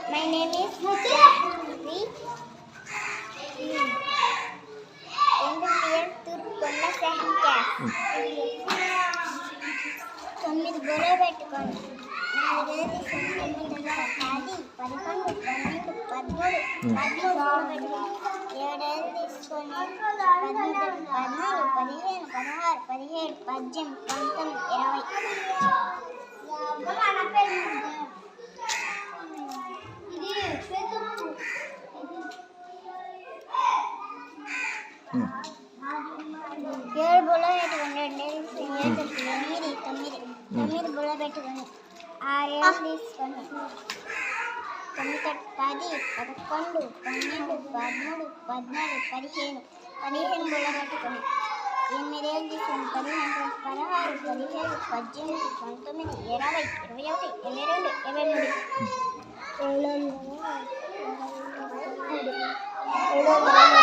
My name is Jahvi. MBBS Turkonda second class. 9 గొర్రె పెట్టుకొని 4 ఏళ్ళు 9 10 11 12 13 7 ఏళ్ళు తీసుకొని 13 14 15 16 17 18 19 ఏడు బుల్ల పెట్టుకోండి 9 బుల్ల పెట్టుకొని 6 ఏళ్ళు తీసుకొని 9 10 11 12 13 14 15 బుల్ల పెట్టుకొని 8 ఏళ్ళు తీసుకొని 15 16 17 18 19 20 21 22 23